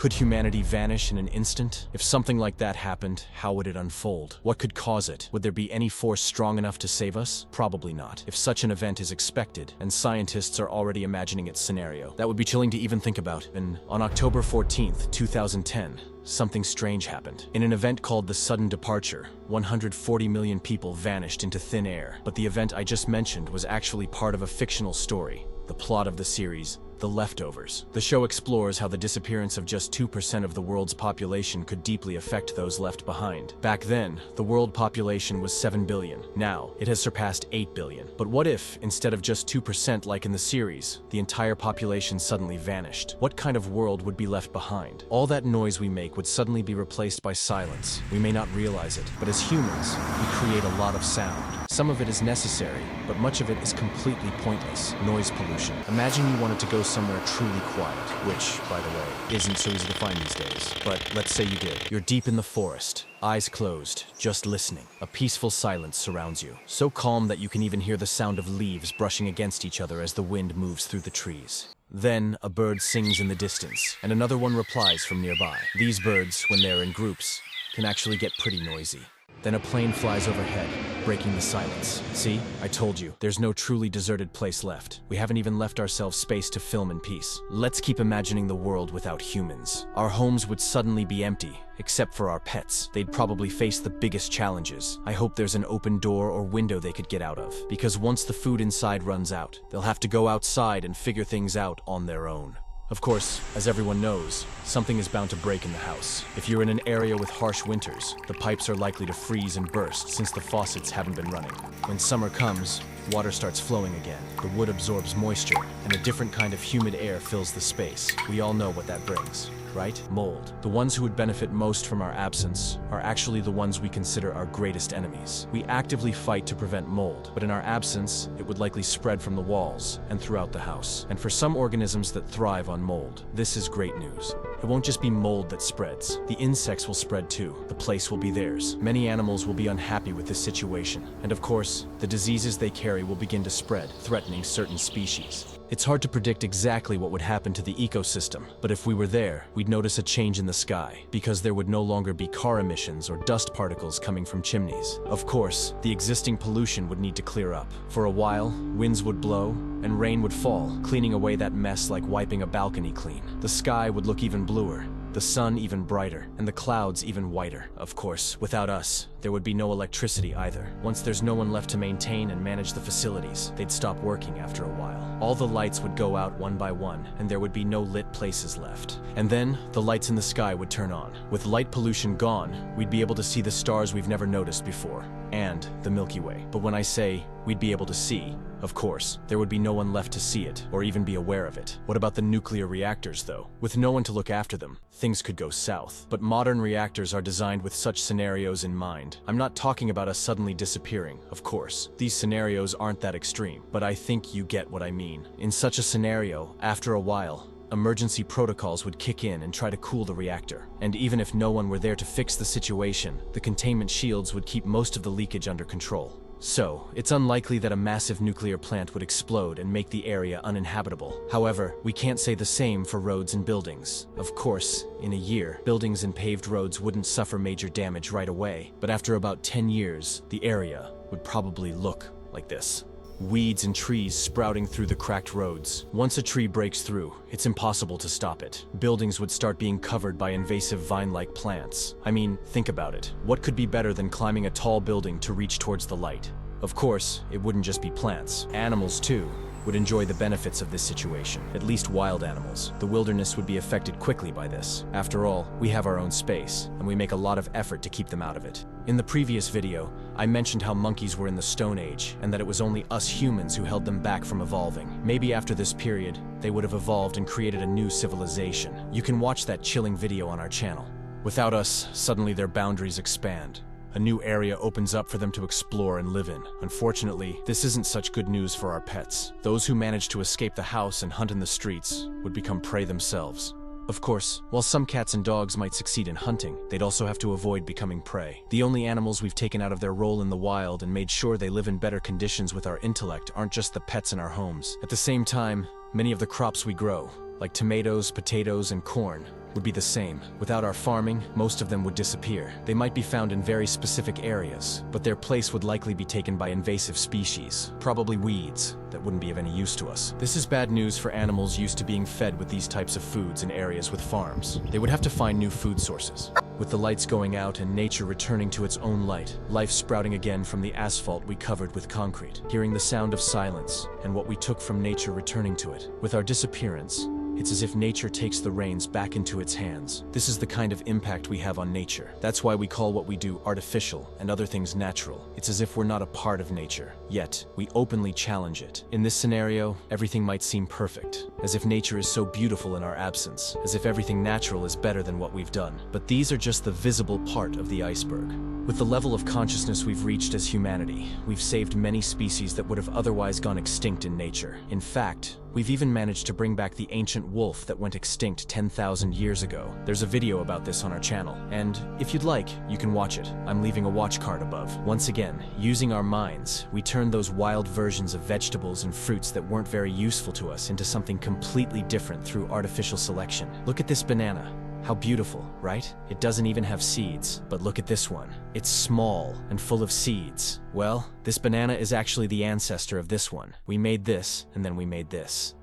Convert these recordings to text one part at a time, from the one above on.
Could humanity vanish in an instant? If something like that happened, how would it unfold? What could cause it? Would there be any force strong enough to save us? Probably not. If such an event is expected, and scientists are already imagining its scenario, that would be chilling to even think about. And on October 14th, 2010, something strange happened. In an event called the Sudden Departure, 140 million people vanished into thin air. But the event I just mentioned was actually part of a fictional story, the plot of the series, The Leftovers. The show explores how the disappearance of just 2% of the world's population could deeply affect those left behind. Back then, the world population was 7 billion. Now, it has surpassed 8 billion. But what if, instead of just 2% like in the series, the entire population suddenly vanished? What kind of world would be left behind? All that noise we make would suddenly be replaced by silence. We may not realize it, but as humans, we create a lot of sound. Some of it is necessary, but much of it is completely pointless. Noise pollution. Imagine you wanted to go somewhere truly quiet, which, by the way, isn't so easy to find these days. But let's say you did. You're deep in the forest, eyes closed, just listening. A peaceful silence surrounds you, so calm that you can even hear the sound of leaves brushing against each other as the wind moves through the trees. Then, a bird sings in the distance, and another one replies from nearby. These birds, when they're in groups, can actually get pretty noisy. Then a plane flies overhead, breaking the silence. See? I told you, there's no truly deserted place left. We haven't even left ourselves space to film in peace. Let's keep imagining the world without humans. Our homes would suddenly be empty, except for our pets. They'd probably face the biggest challenges. I hope there's an open door or window they could get out of, because once the food inside runs out, they'll have to go outside and figure things out on their own. Of course, as everyone knows, something is bound to break in the house. If you're in an area with harsh winters, the pipes are likely to freeze and burst since the faucets haven't been running. When summer comes, water starts flowing again. The wood absorbs moisture, and a different kind of humid air fills the space. We all know what that brings, right? Mold. The ones who would benefit most from our absence are actually the ones we consider our greatest enemies. We actively fight to prevent mold, but in our absence, it would likely spread from the walls and throughout the house. And for some organisms that thrive on mold, this is great news. It won't just be mold that spreads. The insects will spread too. The place will be theirs. Many animals will be unhappy with this situation. And of course, the diseases they carry will begin to spread, threatening certain species. It's hard to predict exactly what would happen to the ecosystem, but if we were there, we'd notice a change in the sky, because there would no longer be car emissions or dust particles coming from chimneys. Of course, the existing pollution would need to clear up. For a while, winds would blow, and rain would fall, cleaning away that mess like wiping a balcony clean. The sky would look even bluer, the sun even brighter, and the clouds even whiter. Of course, without us, there would be no electricity either. Once there's no one left to maintain and manage the facilities, they'd stop working after a while. All the lights would go out one by one, and there would be no lit places left. And then, the lights in the sky would turn on. With light pollution gone, we'd be able to see the stars we've never noticed before, and the Milky Way. But when I say we'd be able to see, of course, there would be no one left to see it, or even be aware of it. What about the nuclear reactors, though? With no one to look after them, things could go south. But modern reactors are designed with such scenarios in mind. I'm not talking about us suddenly disappearing, of course. These scenarios aren't that extreme, but I think you get what I mean. In such a scenario, after a while, emergency protocols would kick in and try to cool the reactor. And even if no one were there to fix the situation, the containment shields would keep most of the leakage under control. So, it's unlikely that a massive nuclear plant would explode and make the area uninhabitable. However, we can't say the same for roads and buildings. Of course, in a year, buildings and paved roads wouldn't suffer major damage right away, but after about 10 years, the area would probably look like this. Weeds and trees sprouting through the cracked roads. Once a tree breaks through, it's impossible to stop it. Buildings would start being covered by invasive vine-like plants. I mean, think about it. What could be better than climbing a tall building to reach towards the light? Of course, it wouldn't just be plants. Animals, too, would enjoy the benefits of this situation, at least wild animals. The wilderness would be affected quickly by this. After all, we have our own space, and we make a lot of effort to keep them out of it. In the previous video, I mentioned how monkeys were in the Stone Age, and that it was only us humans who held them back from evolving. Maybe after this period, they would have evolved and created a new civilization. You can watch that chilling video on our channel. Without us, suddenly their boundaries expand. A new area opens up for them to explore and live in. Unfortunately, this isn't such good news for our pets. Those who manage to escape the house and hunt in the streets would become prey themselves. Of course, while some cats and dogs might succeed in hunting, they'd also have to avoid becoming prey. The only animals we've taken out of their role in the wild and made sure they live in better conditions with our intellect aren't just the pets in our homes. At the same time, many of the crops we grow, like tomatoes, potatoes, and corn, would be the same. Without our farming, most of them would disappear. They might be found in very specific areas, but their place would likely be taken by invasive species, probably weeds, that wouldn't be of any use to us. This is bad news for animals used to being fed with these types of foods in areas with farms. They would have to find new food sources. With the lights going out and nature returning to its own light, life sprouting again from the asphalt we covered with concrete, hearing the sound of silence and what we took from nature returning to it. With our disappearance, it's as if nature takes the reins back into its hands. This is the kind of impact we have on nature. That's why we call what we do artificial and other things natural. It's as if we're not a part of nature, yet we openly challenge it. In this scenario, everything might seem perfect, as if nature is so beautiful in our absence, as if everything natural is better than what we've done. But these are just the visible part of the iceberg. With the level of consciousness we've reached as humanity, we've saved many species that would have otherwise gone extinct in nature. In fact, we've even managed to bring back the ancient wolf that went extinct 10,000 years ago. There's a video about this on our channel, and if you'd like, you can watch it. I'm leaving a watch card above. Once again, using our minds, we turned those wild versions of vegetables and fruits that weren't very useful to us into something completely different through artificial selection. Look at this banana. How beautiful, right? It doesn't even have seeds, but look at this one. It's small and full of seeds. Well, this banana is actually the ancestor of this one. We made this, and then we made this.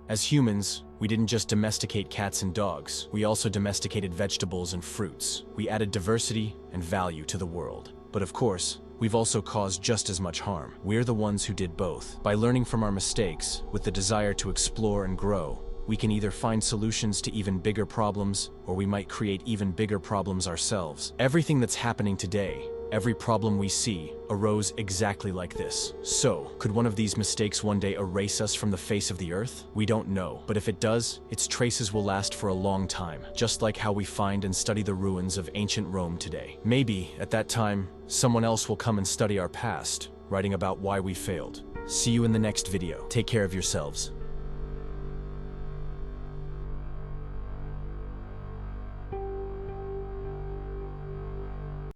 As humans, we didn't just domesticate cats and dogs, we also domesticated vegetables and fruits. We added diversity and value to the world. But of course, we've also caused just as much harm. We're the ones who did both. By learning from our mistakes, with the desire to explore and grow, we can either find solutions to even bigger problems, or we might create even bigger problems ourselves. Everything that's happening today, every problem we see, arose exactly like this. So, could one of these mistakes one day erase us from the face of the earth? We don't know, but if it does, its traces will last for a long time, just like how we find and study the ruins of ancient Rome today. Maybe, at that time, someone else will come and study our past, writing about why we failed. See you in the next video. Take care of yourselves.